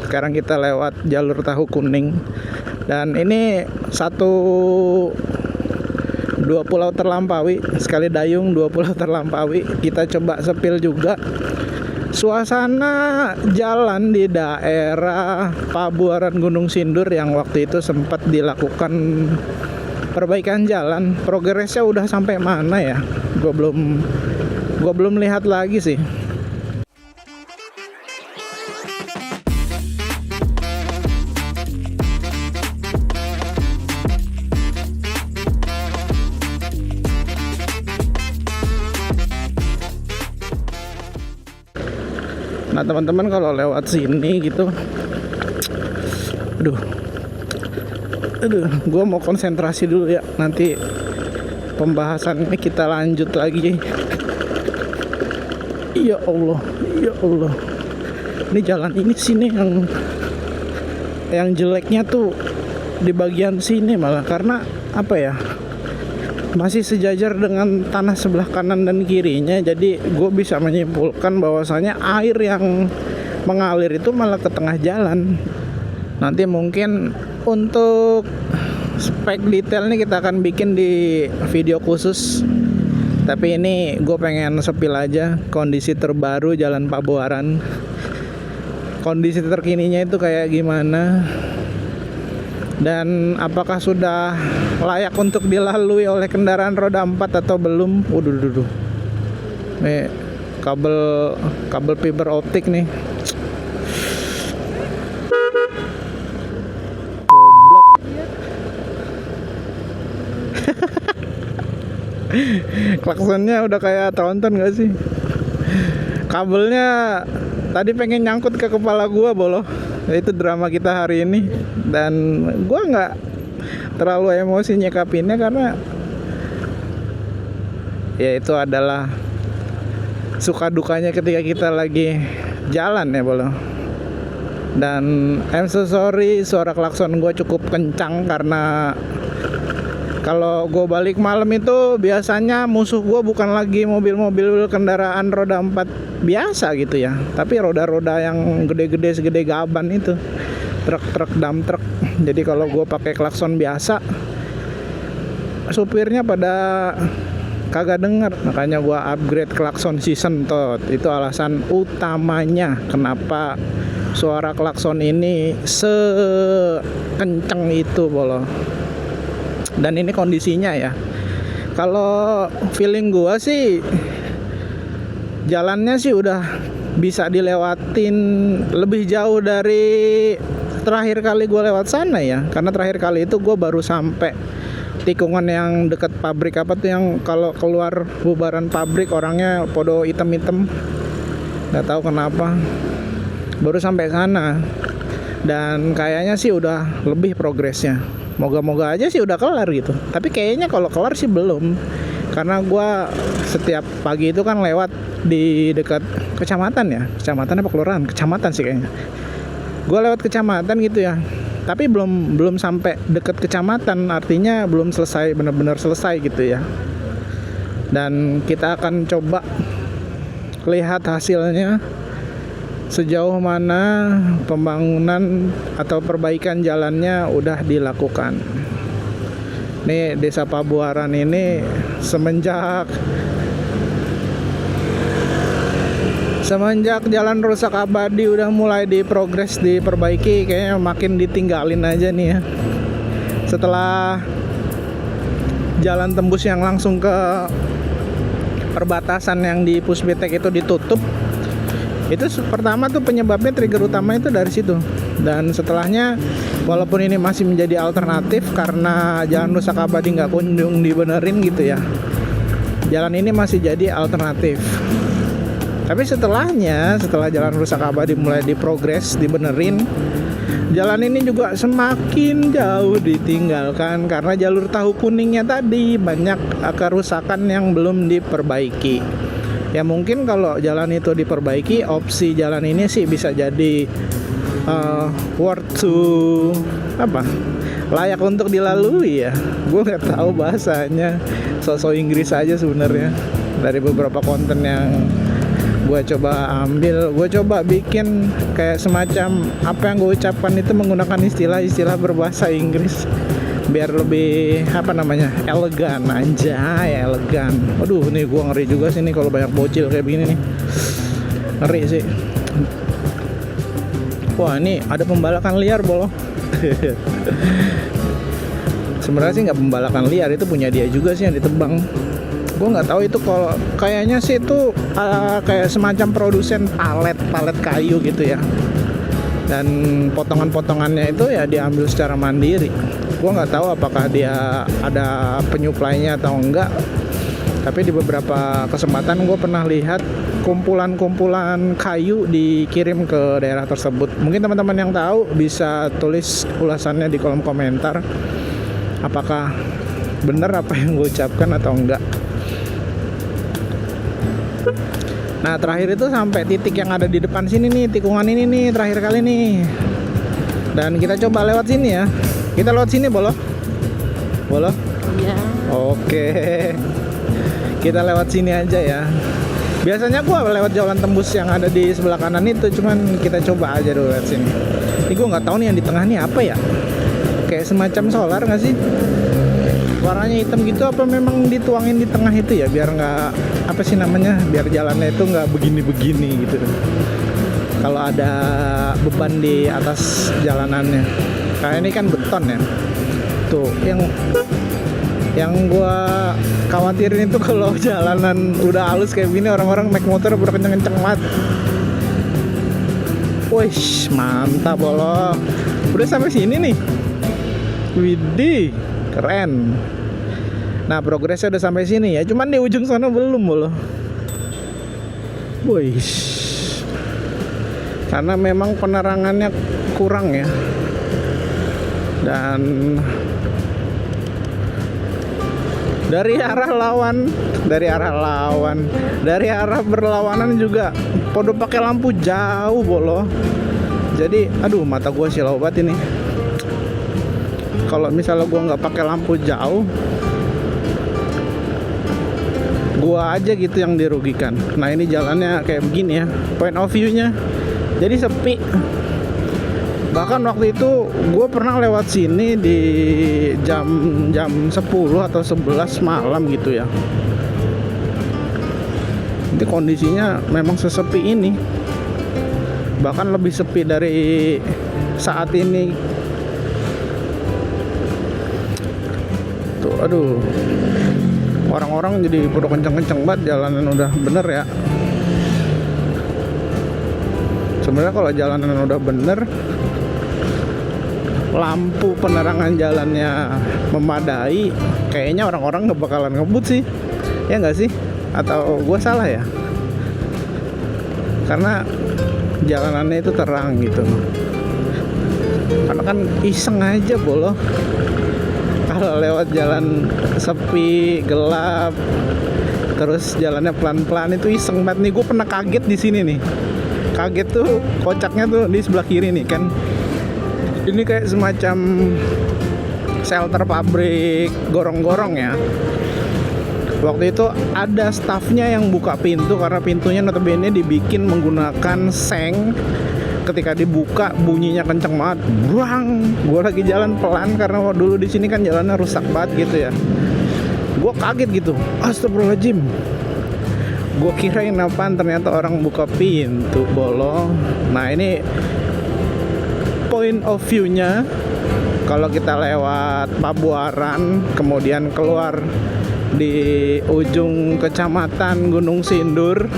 Sekarang kita lewat jalur tahu kuning. Dan ini dua pulau terlampaui, sekali dayung 2 pulau terlampaui. Kita coba sepil juga. Suasana jalan di daerah Pabuaran Gunung Sindur yang waktu itu sempat dilakukan perbaikan jalan, progresnya udah sampai mana ya? Gua belum lihat lagi sih. Nah teman-teman, kalau lewat sini gitu, aduh, gue mau konsentrasi dulu ya. Nanti pembahasan ini kita lanjut lagi. Ya Allah, ya Allah. Ini jalan ini sini yang jeleknya tuh di bagian sini malah, karena apa ya? Masih sejajar dengan tanah sebelah kanan dan kirinya. Jadi gue bisa menyimpulkan bahwasanya air yang mengalir itu malah ke tengah jalan. Nanti mungkin untuk spek detailnya kita akan bikin di video khusus. Tapi ini gue pengen sepil aja kondisi terbaru Jalan Pabuaran. Kondisi terkininya itu kayak gimana, dan apakah sudah layak untuk dilalui oleh kendaraan roda 4 atau belum. Waduh. Nih kabel fiber optik nih. Goblok. Klaksonnya udah kayak tronton gak sih? Kabelnya tadi pengen nyangkut ke kepala gua, boloh. Itu drama kita hari ini. Dan gua nggak terlalu emosi nyikapinnya, karena ya itu adalah suka dukanya ketika kita lagi jalan ya, boloh. Dan I'm so sorry, suara klakson gue cukup kencang karena kalau gue balik malam itu biasanya musuh gue bukan lagi mobil-mobil kendaraan roda 4 biasa gitu ya, tapi roda-roda yang gede-gede segede gaban itu, truk-truk, dump truck. Jadi kalau gue pakai klakson biasa, supirnya pada kagak denger. Makanya gue upgrade klakson season tot. Itu alasan utamanya kenapa suara klakson ini sekenceng itu, bolo. Dan ini kondisinya ya, kalau feeling gua sih jalannya sih udah bisa dilewatin lebih jauh dari terakhir kali gua lewat sana ya. Karena terakhir kali itu gua baru sampai tikungan yang dekat pabrik apa tuh, yang kalau keluar bubaran pabrik orangnya podo item-item, nggak tahu kenapa, baru sampai sana. Dan kayaknya sih udah lebih progresnya. Moga-moga aja sih udah kelar gitu. Tapi kayaknya kalau kelar sih belum. Karena gue setiap pagi itu kan lewat di dekat kecamatan ya. Kecamatan apa kelurahan? Kecamatan sih kayaknya. Gue lewat kecamatan gitu ya. Tapi belum sampai dekat kecamatan. Artinya belum selesai, benar-benar selesai gitu ya. Dan kita akan coba lihat hasilnya, sejauh mana pembangunan atau perbaikan jalannya udah dilakukan. Nih Desa Pabuaran ini semenjak jalan rusak abadi udah mulai diprogres, diperbaiki, kayaknya makin ditinggalin aja nih ya. Setelah jalan tembus yang langsung ke perbatasan yang di Puspitek itu ditutup, itu pertama tuh penyebabnya, trigger utama itu dari situ. Dan setelahnya, walaupun ini masih menjadi alternatif karena jalan rusak abadi nggak kunjung dibenerin gitu ya, jalan ini masih jadi alternatif. Tapi setelah jalan rusak abadi mulai diprogres, dibenerin, jalan ini juga semakin jauh ditinggalkan karena jalur tahu kuningnya tadi banyak kerusakan yang belum diperbaiki. Ya mungkin kalau jalan itu diperbaiki, opsi jalan ini sih bisa jadi worth to layak untuk dilalui ya. Gue nggak tahu bahasanya, sosok Inggris aja sebenarnya dari beberapa konten yang Gue coba ambil, gue coba bikin kayak semacam apa yang gue ucapkan itu menggunakan istilah-istilah berbahasa Inggris biar lebih apa namanya, elegan, anjay, elegan. Waduh, nih gue ngeri juga sih nih kalau banyak bocil kayak begini nih, ngeri sih. Wah, ini ada pembalakan liar bolo. Sebenarnya sih nggak pembalakan liar, itu punya dia juga sih yang ditebang. Gue nggak tahu itu, kalau kayaknya sih itu kayak semacam produsen palet kayu gitu ya, dan potongan-potongannya itu ya diambil secara mandiri. Gue nggak tahu apakah dia ada penyuplainya atau enggak, tapi di beberapa kesempatan gue pernah lihat kumpulan-kumpulan kayu dikirim ke daerah tersebut. Mungkin teman-teman yang tahu bisa tulis ulasannya di kolom komentar, apakah benar apa yang gue ucapkan atau enggak. Nah, terakhir itu sampai titik yang ada di depan sini nih, tikungan ini nih, terakhir kali nih. Dan kita coba lewat sini ya. Kita lewat sini, Bolo? Bolo? Iya. Oke. Kita lewat sini aja ya. Biasanya gua lewat jalan tembus yang ada di sebelah kanan itu, cuman kita coba aja dulu lewat sini. Ini gua nggak tahu nih yang di tengah nih apa ya. Kayak semacam solar nggak sih? Warnanya hitam gitu, apa memang dituangin di tengah itu ya, biar nggak, apa sih namanya, biar jalannya itu nggak begini-begini gitu. Kalau ada beban di atas jalanannya. Kayak ini kan beton ya. Tuh, yang gua khawatirin itu kalau jalanan udah halus kayak gini, orang-orang naik motor udah kenceng-kenceng banget. Wih, mantap Bolo. Udah sampai sini nih. Widih, keren. Nah, progresnya udah sampai sini ya. Cuman di ujung sana belum Bolo. Wih. Karena memang penerangannya kurang ya. Dan dari arah berlawanan juga podo pakai lampu jauh Bolo. Jadi aduh, mata gue silau banget ini. Kalau misalnya gue nggak pakai lampu jauh, gue aja gitu yang dirugikan. Nah, ini jalannya kayak begini ya, point of view-nya jadi sepi. Bahkan waktu itu gue pernah lewat sini di jam 10 atau 11 malam gitu ya. Jadi kondisinya memang sesepi ini. Bahkan lebih sepi dari saat ini. Tuh, aduh. Orang-orang jadi udah kenceng-kenceng banget, jalanan udah bener ya. Sebenarnya kalau jalanan udah bener, lampu penerangan jalannya memadai, kayaknya orang-orang nggak bakalan ngebut sih, ya nggak sih? Atau gue salah ya? Karena jalanannya itu terang gitu. Karena kan iseng aja Bolo. Kalau lewat jalan sepi, gelap, terus jalannya pelan-pelan, itu iseng banget nih. Gue pernah kaget di sini nih. Kaget tuh, kocaknya tuh di sebelah kiri nih kan. Ini kayak semacam shelter pabrik gorong-gorong ya. Waktu itu ada stafnya yang buka pintu, karena pintunya notabene dibikin menggunakan seng. Ketika dibuka bunyinya kenceng banget, brang. Gue lagi jalan pelan karena dulu di sini kan jalannya rusak banget gitu ya. Gue kaget gitu, astagfirullahaladzim. Gue kirain apaan, ternyata orang buka pintu Bolo. Nah, ini point of view-nya kalau kita lewat Pabuaran, kemudian keluar di ujung kecamatan Gunung Sindur,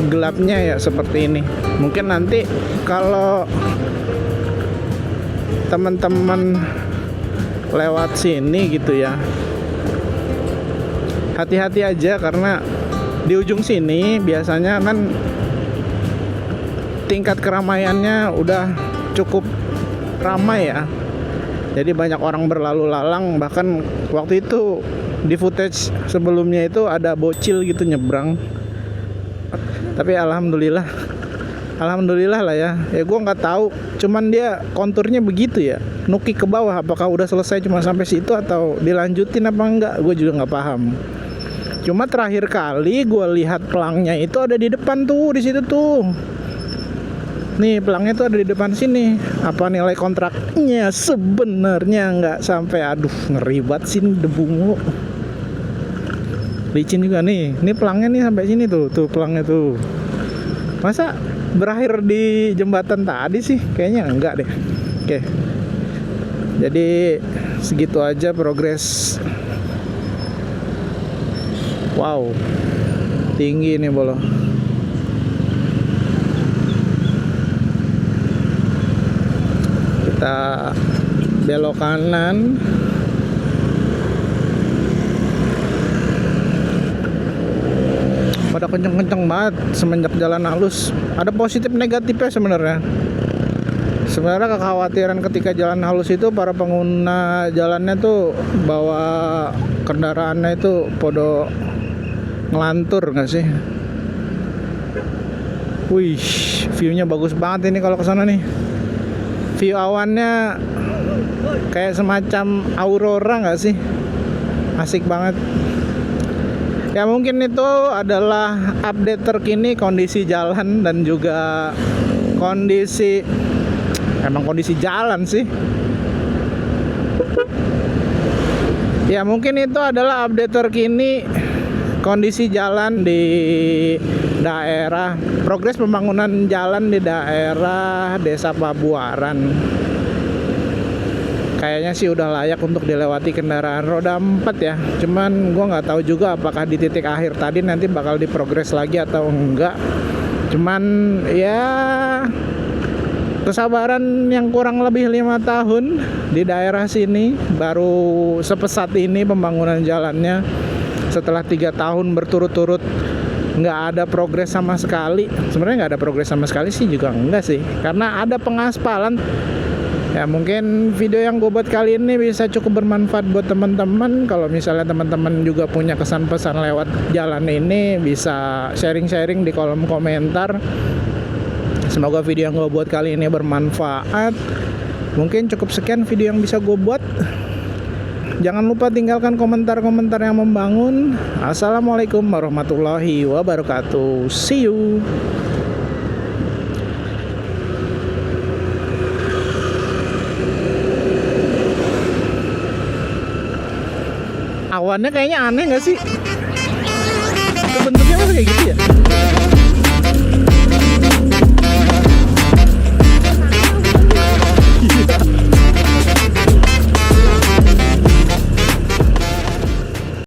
gelapnya ya seperti ini. Mungkin nanti kalau teman-teman lewat sini gitu ya, hati-hati aja, karena di ujung sini biasanya kan tingkat keramaiannya udah cukup ramai ya. Jadi banyak orang berlalu lalang. Bahkan waktu itu di footage sebelumnya itu ada bocil gitu nyebrang. Tapi alhamdulillah lah ya. Ya gue nggak tahu, cuman dia konturnya begitu ya, nuki ke bawah. Apakah udah selesai cuma sampai situ atau dilanjutin apa enggak, gue juga nggak paham. Cuma terakhir kali gue lihat pelangnya itu ada di depan tuh, di situ tuh. Nih pelangnya tuh ada di depan sini. Apa nilai kontraknya? Sebenarnya nggak sampai. Aduh, ngeri banget sih debu mulu. Licin juga nih. Ini pelangnya nih sampai sini tuh. Tuh pelangnya tuh. Masa berakhir di jembatan tadi sih? Kayaknya enggak deh. Oke. Jadi segitu aja progres. Wow, tinggi nih bolo. Kita belok kanan. Pada kenceng-kenceng banget semenjak jalan halus. Ada positif negatifnya sebenarnya. Sebenarnya kekhawatiran ketika jalan halus itu para pengguna jalannya tuh bawa kendaraannya itu podo ngelantur nggak sih? Wih, viewnya bagus banget ini kalau kesana nih. View awannya kayak semacam aurora nggak sih? Asik banget. Ya mungkin itu adalah update terkini kondisi jalan dan juga kondisi jalan sih. Ya mungkin itu adalah update terkini kondisi jalan di daerah, progres pembangunan jalan di daerah Desa Pabuaran. Kayaknya sih udah layak untuk dilewati kendaraan roda 4 ya. Cuman gua nggak tahu juga apakah di titik akhir tadi nanti bakal diprogres lagi atau enggak. Cuman ya kesabaran yang kurang lebih 5 tahun di daerah sini baru sepesat ini pembangunan jalannya. Setelah 3 tahun berturut-turut nggak ada progres sama sekali. Sebenarnya nggak ada progres sama sekali sih juga enggak sih, karena ada pengaspalan. Ya mungkin video yang gue buat kali ini bisa cukup bermanfaat buat teman-teman. Kalau misalnya teman-teman juga punya kesan pesan lewat jalan ini, bisa sharing-sharing di kolom komentar. Semoga video yang gue buat kali ini bermanfaat. Mungkin cukup sekian video yang bisa gue buat. Jangan lupa tinggalkan komentar-komentar yang membangun. Assalamualaikum warahmatullahi wabarakatuh. See you. Awannya kayaknya aneh gak sih?